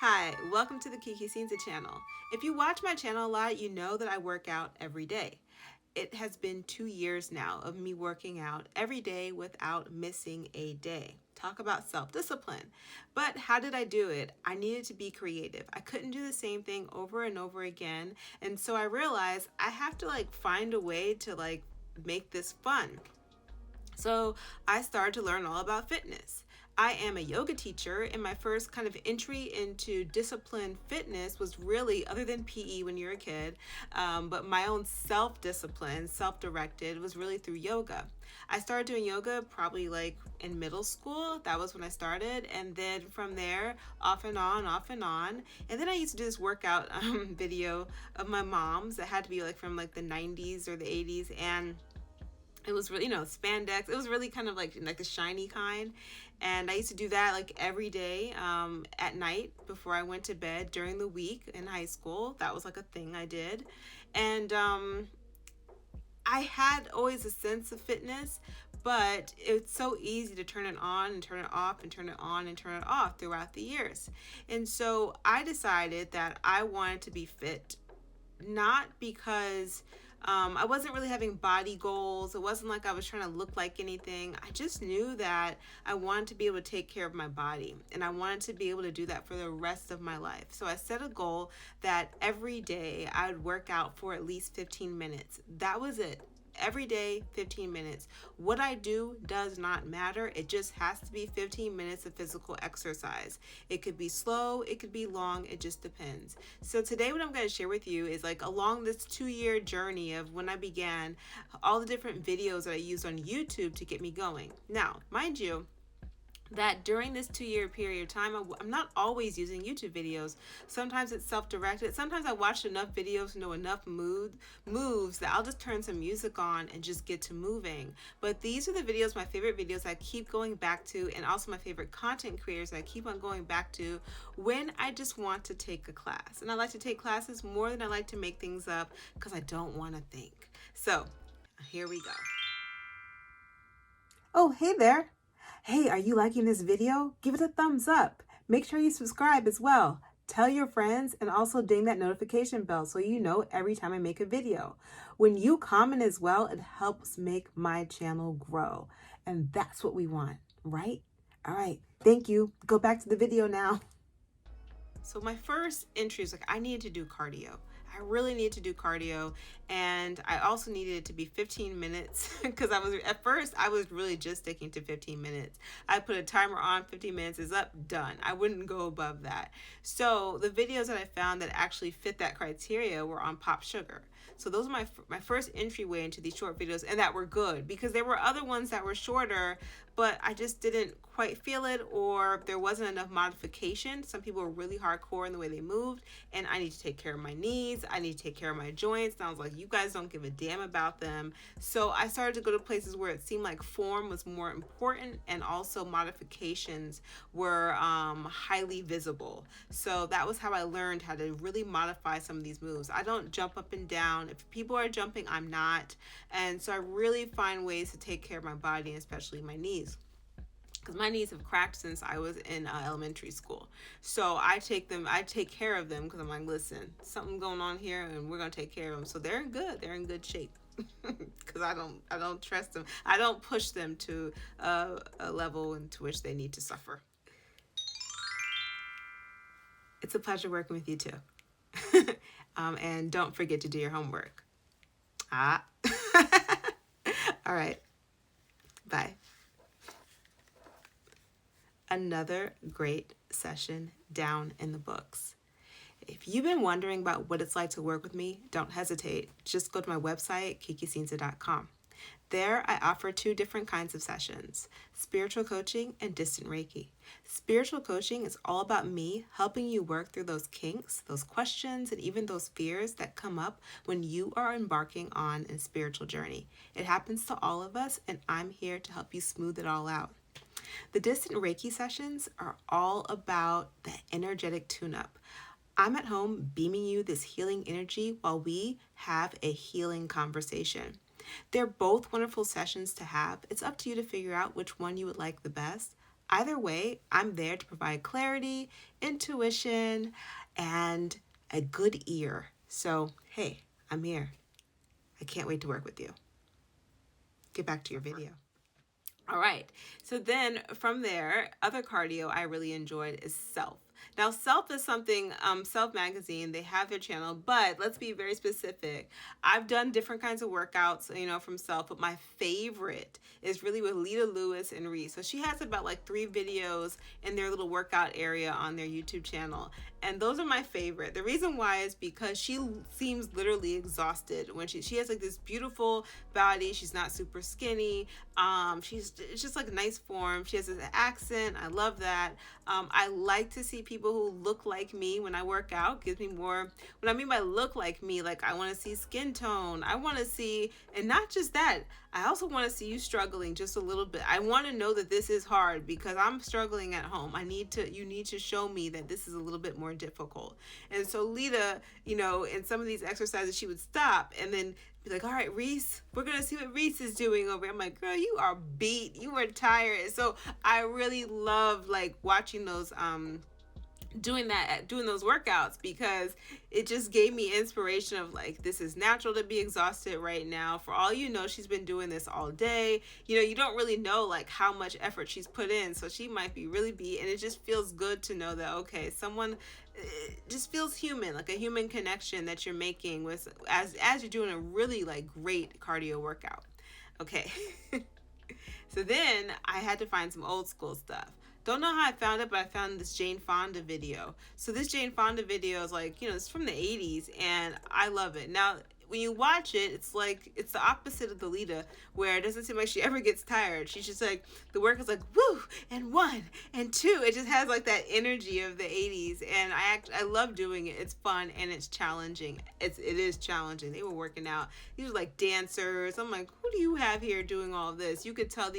Hi, welcome to the Kiki channel. If you watch my channel a lot, you know that I work out every day. It has been 2 years now of me working out every day without missing a day. Talk about self-discipline. But how did I do it? I needed to be creative. I couldn't do the same thing over and over again. And so I realized I have to find a way to make this fun. So I started to learn all about fitness. I am a yoga teacher, and my first kind of entry into discipline fitness was really, other than PE when you're a kid, but my own self-discipline, self-directed, was really through yoga. I started doing yoga probably in middle school. That was when I started. And then from there, off and on, off and on. And then I used to do this workout video of my mom's that had to be from the 90s or the 80s. And it was really, spandex. It was really kind of like the shiny kind. And I used to do that every day at night before I went to bed during the week in high school. That was a thing I did. And I had always a sense of fitness, but it's so easy to turn it on and turn it off and turn it on and turn it off throughout the years. And so I decided that I wanted to be fit, not because I wasn't really having body goals. It wasn't like I was trying to look like anything. I just knew that I wanted to be able to take care of my body, and I wanted to be able to do that for the rest of my life. So I set a goal that every day I would work out for at least 15 minutes. That was it. Every day, 15 minutes. What I do does not matter. It just has to be 15 minutes of physical exercise. It could be slow, it could be long, it just depends. So today what I'm going to share with you is along this 2-year journey of when I began, all the different videos that I used on YouTube to get me going. Now, mind you, that during this 2-year period of time, I'm not always using YouTube videos. Sometimes it's self-directed. Sometimes I watch enough videos to know enough moves that I'll just turn some music on and just get to moving. But these are the videos, my favorite videos I keep going back to, and also my favorite content creators I keep on going back to when I just want to take a class. And I like to take classes more than I like to make things up because I don't want to think. So here we go. Oh, hey there. Hey, are you liking this video? Give it a thumbs up. Make sure you subscribe as well. Tell your friends and also ding that notification bell so you know every time I make a video. When you comment as well, it helps make my channel grow. And that's what we want, right? All right, thank you. Go back to the video now. So my first entry is I needed to do cardio. I really needed to do cardio, and I also needed it to be 15 minutes because at first I was really just sticking to 15 minutes. I put a timer on, 15 minutes is up, done. I wouldn't go above that. So the videos that I found that actually fit that criteria were on Pop Sugar. So those are my first entryway into these short videos, and that were good because there were other ones that were shorter, but I just didn't quite feel it, or there wasn't enough modification. Some people were really hardcore in the way they moved, and I need to take care of my knees. I need to take care of my joints. And I was like, you guys don't give a damn about them. So I started to go to places where it seemed like form was more important, and also modifications were highly visible. So that was how I learned how to really modify some of these moves. I don't jump up and down. If people are jumping, I'm not. And so I really find ways to take care of my body, and especially my knees, because my knees have cracked since I was in elementary school. So I take care of them because I'm like, listen, something going on here, and we're gonna take care of them. So they're in good shape. Because I don't trust them. I don't push them to a level into which they need to suffer. It's a pleasure working with you too. And don't forget to do your homework. Ah. All right. Bye. Another great session down in the books. If you've been wondering about what it's like to work with me, don't hesitate. Just go to my website, kikisinza.com. There, I offer 2 different kinds of sessions: spiritual coaching and distant Reiki. Spiritual coaching is all about me helping you work through those kinks, those questions, and even those fears that come up when you are embarking on a spiritual journey. It happens to all of us, and I'm here to help you smooth it all out. The distant Reiki sessions are all about the energetic tune-up. I'm at home beaming you this healing energy while we have a healing conversation. They're both wonderful sessions to have. It's up to you to figure out which one you would like the best. Either way, I'm there to provide clarity, intuition, and a good ear. So, hey, I'm here. I can't wait to work with you. Get back to your video. All right. So then from there, other cardio I really enjoyed is Self. Now, Self is something, Self Magazine, they have their channel, but let's be very specific. I've done different kinds of workouts, from Self, but my favorite is really with Lita Lewis and Reese. So she has about like 3 videos in their little workout area on their YouTube channel. And those are my favorite. The reason why is because she seems literally exhausted when she has like this beautiful body. She's not super skinny. She's it's just like a nice form. She has an accent. I love that. I like to see people who look like me when I work out. Gives me more. What I mean by look like me, like I want to see skin tone. I want to see, and not just that. I also want to see you struggling just a little bit. I want to know that this is hard because I'm struggling at home. You need to show me that this is a little bit more difficult. And so Lita, in some of these exercises, she would stop and then be like, all right, Reese, we're going to see what Reese is doing over here. I'm like, girl, you are beat. You are tired. So I really love like watching those, doing those workouts because it just gave me inspiration of like, this is natural to be exhausted right now. For all you know, she's been doing this all day. You don't really know like how much effort she's put in, so she might be really beat, and it just feels good to know that, okay, someone, it just feels human, like a human connection that you're making with as you're doing a really like great cardio workout. Okay. So then I had to find some old school stuff. Don't know how I found it, but I found this Jane Fonda video. So this Jane Fonda video is like, it's from the 80s, and I love it. Now, when you watch it, it's like, it's the opposite of the Lita, where it doesn't seem like she ever gets tired. She's just like, the work is like, woo, and 1, and 2. It just has like that energy of the 80s, and I love doing it. It's fun, and it's challenging. It is challenging. They were working out. These were like dancers. I'm like, who do you have here doing all this? You could tell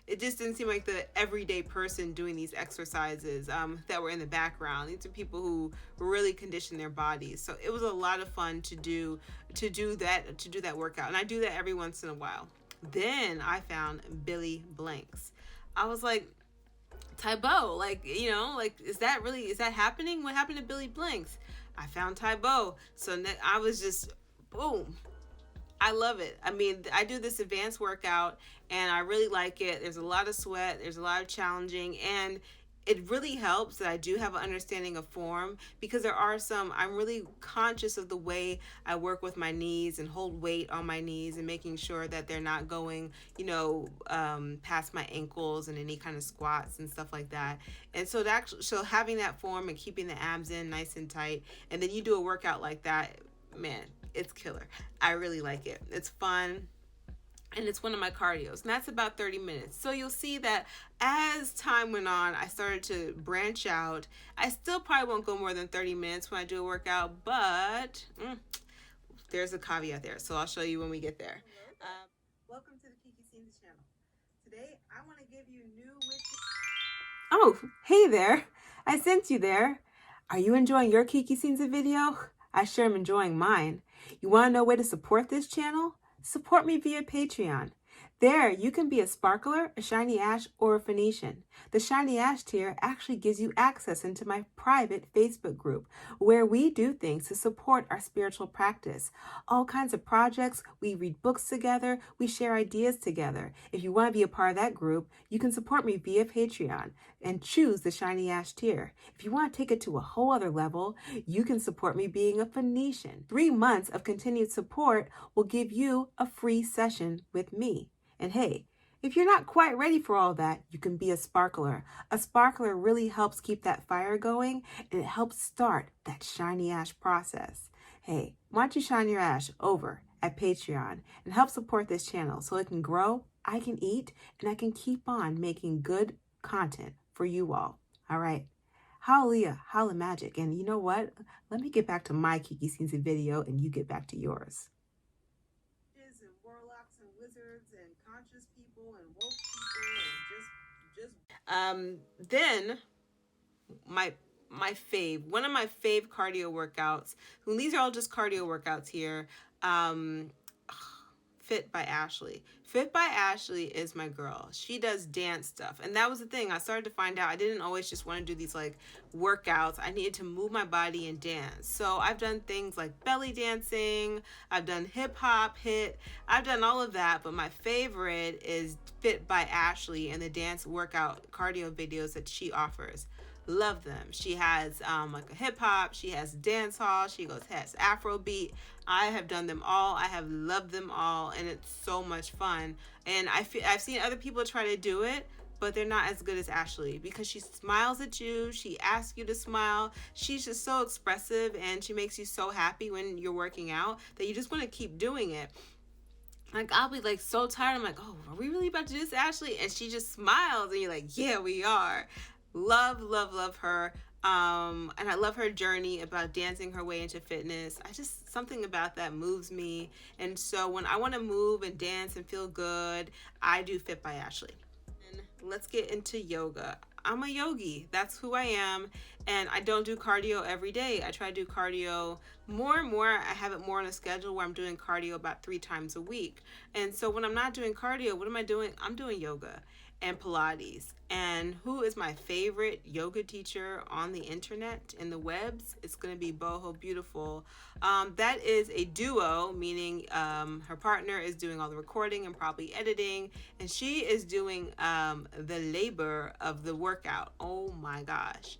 it just didn't seem like the everyday person doing these exercises that were in the background. These are people who really condition their bodies. So it was a lot of fun to do that workout. And I do that every once in a while. Then I found Billy Blanks. I was like, Tybo, like, is that happening? What happened to Billy Blanks? I found Tybo. So I was just, boom. I love it. I mean, I do this advanced workout and I really like it. There's a lot of sweat, there's a lot of challenging, and it really helps that I do have an understanding of form, because I'm really conscious of the way I work with my knees and hold weight on my knees and making sure that they're not going, past my ankles and any kind of squats and stuff like that. And so having that form and keeping the abs in nice and tight, and then you do a workout like that, man, it's killer. I really like it. It's fun. And it's one of my cardios, and that's about 30 minutes. So you'll see that as time went on, I started to branch out. I still probably won't go more than 30 minutes when I do a workout, but there's a caveat there. So I'll show you when we get there. Welcome to the Kiki Scenes channel. Today, I want to give you new witches. Oh, hey there. I sent you there. Are you enjoying your Kiki Scenes video? I sure am enjoying mine. You want to know where to support this channel? Support me via Patreon. There, you can be a sparkler, a shiny ash, or a Phoenician. The shiny ash tier actually gives you access into my private Facebook group, where we do things to support our spiritual practice. All kinds of projects, we read books together, we share ideas together. If you want to be a part of that group, you can support me via Patreon and choose the shiny ash tier. If you want to take it to a whole other level, you can support me being a Phoenician. 3 months of continued support will give you a free session with me. And hey, if you're not quite ready for all that, you can be a sparkler. A sparkler really helps keep that fire going, and it helps start that shiny ash process. Hey, why don't you shine your ash over at Patreon and help support this channel so it can grow, I can eat, and I can keep on making good content for you all. All right. Hallelujah, holla magic. And you know what? Let me get back to my Kiki Scenes video and you get back to yours. And warlocks and wizards and conscious people and woke people and then one of my fave cardio workouts, and these are all just cardio workouts here, Fit by Ashley. Fit by Ashley is my girl. She does dance stuff. And that was the thing. I started to find out I didn't always just want to do these like workouts. I needed to move my body and dance. So I've done things like belly dancing, I've done hip hop, I've done all of that, but my favorite is Fit by Ashley and the dance workout cardio videos that she offers. Love them. She has like a hip hop, she has dance hall, has Afro beat. I have done them all. I have loved them all, and it's so much fun. And I've seen other people try to do it, but they're not as good as Ashley because she smiles at you. She asks you to smile. She's just so expressive, and she makes you so happy when you're working out that you just want to keep doing it. Like, I'll be like so tired. I'm like, oh, are we really about to do this, Ashley? And she just smiles, and you're like, yeah, we are. Love, love, love her. And I love her journey about dancing her way into fitness. Something about that moves me. And so when I want to move and dance and feel good, I do Fit by Ashley. And let's get into yoga. I'm a yogi. That's who I am. And I don't do cardio every day. I try to do cardio more and more. I have it more on a schedule where I'm doing cardio about 3 times a week. And so when I'm not doing cardio, what am I doing? I'm doing yoga and Pilates. And who is my favorite yoga teacher on the internet, in the webs? It's going to be Boho Beautiful. That is a duo, meaning her partner is doing all the recording and probably editing, and she is doing the labor of the workout. Oh my gosh.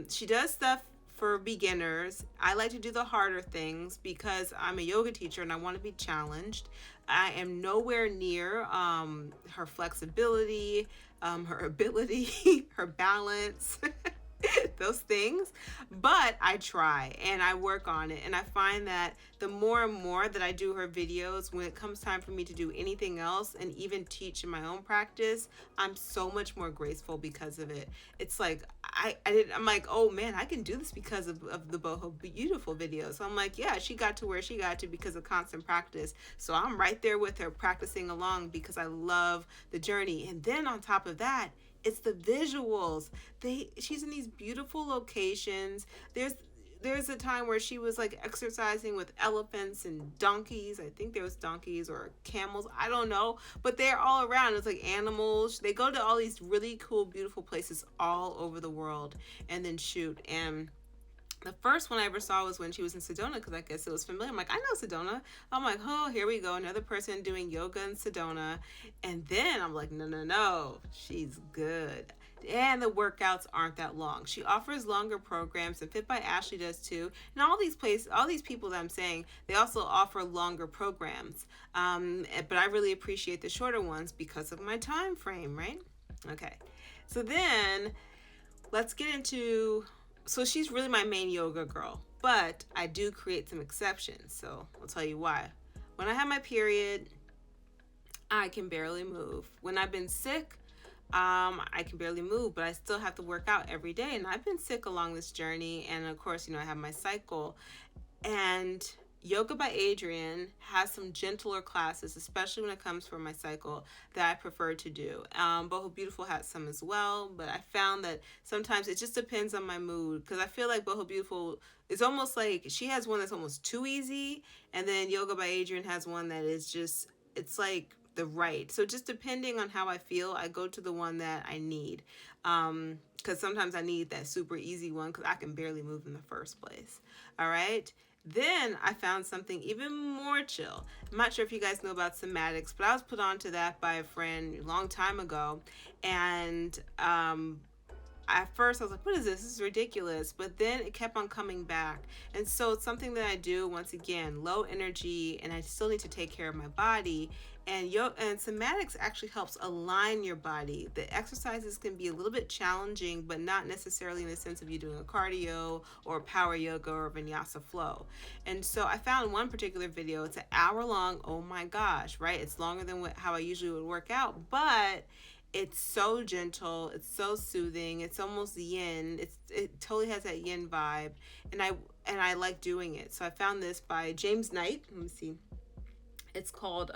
She does stuff for beginners. I like to do the harder things because I'm a yoga teacher and I want to be challenged. I am nowhere near her flexibility, her ability, her balance, those things, but I try and I work on it. And I find that the more and more that I do her videos, when it comes time for me to do anything else and even teach in my own practice, I'm so much more graceful because of it. It's like I'm like, oh man, I can do this because of the Boho Beautiful video. So I'm like, yeah, she got to where she got to because of constant practice. So I'm right there with her practicing along because I love the journey. And then on top of that, it's the visuals. She's in these beautiful locations. There's a time where she was like exercising with elephants and donkeys. I think there was donkeys or camels. I don't know, but they're all around. It's like animals. They go to all these really cool, beautiful places all over the world and then shoot. And the first one I ever saw was when she was in Sedona, because I guess it was familiar. I'm like, I know Sedona. I'm like, oh, here we go. Another person doing yoga in Sedona. And then I'm like, no, she's good. And the workouts aren't that long. She offers longer programs, and Fit by Ashley does too. And all these people that I'm saying, they also offer longer programs. But I really appreciate the shorter ones because of my time frame, right? Okay. So then let's get into... So she's really my main yoga girl, but I do create some exceptions. So I'll tell you why. When I have my period, I can barely move. When I've been sick, I can barely move, but I still have to work out every day. And I've been sick along this journey. And of course, I have my cycle. And Yoga by Adriene has some gentler classes, especially when it comes for my cycle, that I prefer to do. Boho Beautiful has some as well, but I found that sometimes it just depends on my mood, because I feel like Boho Beautiful is almost like, she has one that's almost too easy, and then Yoga by Adriene has one that is just, it's like the right. So just depending on how I feel, I go to the one that I need. Because sometimes I need that super easy one because I can barely move in the first place. All right. Then I found something even more chill. I'm not sure if you guys know about somatics, but I was put onto that by a friend a long time ago. And at first I was like, what is this? This is ridiculous. But then it kept on coming back. And so it's something that I do, once again, low energy, and I still need to take care of my body. And somatics actually helps align your body. The exercises can be a little bit challenging, but not necessarily in the sense of you doing a cardio or power yoga or vinyasa flow. And so I found one particular video. It's an hour long. Oh my gosh, right? It's longer than how I usually would work out, but it's so gentle. It's so soothing. It's almost yin. It totally has that yin vibe, and I like doing it. So I found this by James Knight. Let me see. It's called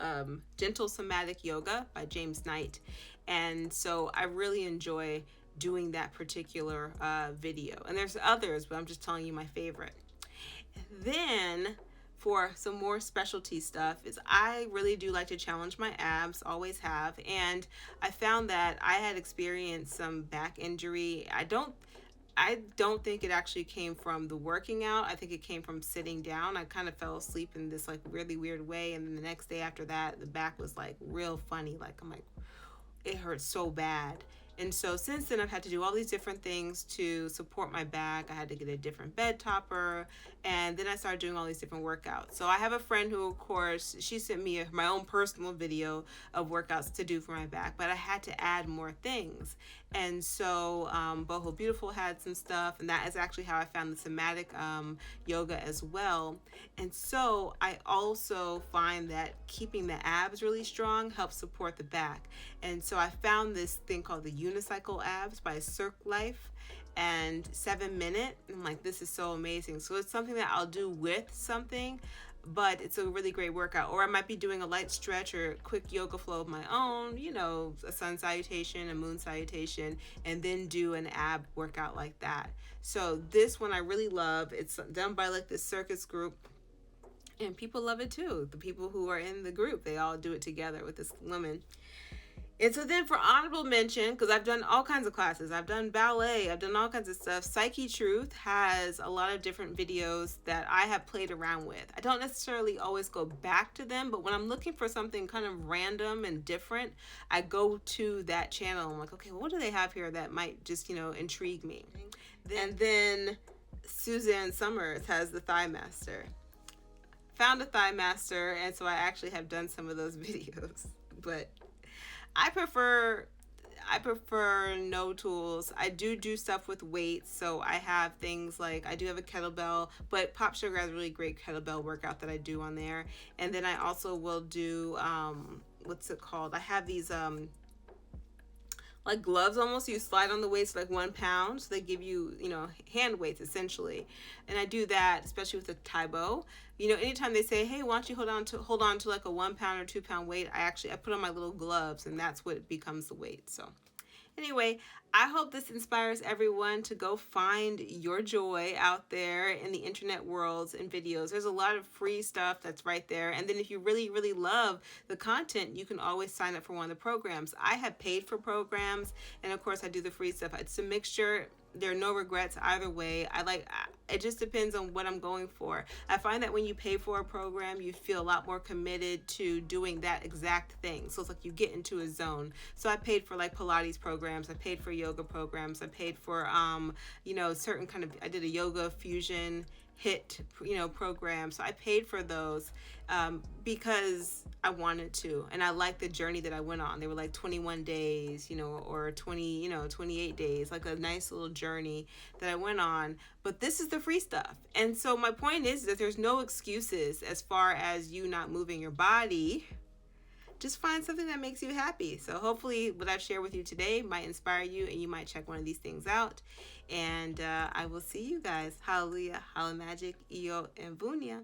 Gentle Somatic Yoga by James Knight. And so I really enjoy doing that particular video. And there's others, but I'm just telling you my favorite. Then for some more specialty stuff is I really do like to challenge my abs, always have, and I found that I had experienced some back injury. I don't think it actually came from the working out. I think it came from sitting down. I kind of fell asleep in this like really weird way, and then the next day after that, the back was like real funny. Like I'm like, it hurt so bad. And so since then, I've had to do all these different things to support my back. I had to get a different bed topper, and then I started doing all these different workouts. So I have a friend who, of course, she sent me my own personal video of workouts to do for my back, but I had to add more things. And so Boho Beautiful had some stuff, and that is actually how I found the somatic yoga as well. And so I also find that keeping the abs really strong helps support the back. And so I found this thing called the Unicycle Abs by Cirque Life and 7 minute. I'm like, this is so amazing. So it's something that I'll do with something, but it's a really great workout. Or I might be doing a light stretch or a quick yoga flow of my own, a sun salutation, a moon salutation, and then do an ab workout like that. So this one I really love. It's done by like this circus group, and people love it too. The people who are in the group, they all do it together with this woman. And so then for honorable mention, because I've done all kinds of classes, I've done ballet, I've done all kinds of stuff. Psyche Truth has a lot of different videos that I have played around with. I don't necessarily always go back to them, but when I'm looking for something kind of random and different, I go to that channel. I'm like, okay, well, what do they have here that might just, intrigue me? And then Suzanne Summers has the Thigh Master. Found a Thigh Master, and so I actually have done some of those videos, but I prefer no tools. I do stuff with weights, so I have things like I do have a kettlebell, but Pop Sugar has a really great kettlebell workout that I do on there. And then I also will do what's it called? I have these like gloves almost. You slide on the weights like 1 pound, so they give you hand weights essentially. And I do that especially with a Taibo. Anytime they say, hey, why don't you hold on to like a 1 pound or 2 pound weight, I put on my little gloves, and that's what becomes the weight. So anyway, I hope this inspires everyone to go find your joy out there in the internet worlds and videos. There's a lot of free stuff that's right there. And then if you really, really love the content, you can always sign up for one of the programs. I have paid for programs, and of course I do the free stuff. It's a mixture. There are no regrets either way. It just depends on what I'm going for. I find that when you pay for a program, you feel a lot more committed to doing that exact thing. So it's like you get into a zone. So I paid for like Pilates programs. I paid for yoga programs. I paid for, certain kind of, I did a yoga fusion HIT, program. So I paid for those because I wanted to, and I liked the journey that I went on. They were like 21 days, or 28 days, like a nice little journey that I went on. But this is the free stuff. And so my point is that there's no excuses as far as you not moving your body. Just find something that makes you happy. So hopefully what I've shared with you today might inspire you, and you might check one of these things out. And I will see you guys. Hallelujah, Hala Magic, Iyo, and Vunya.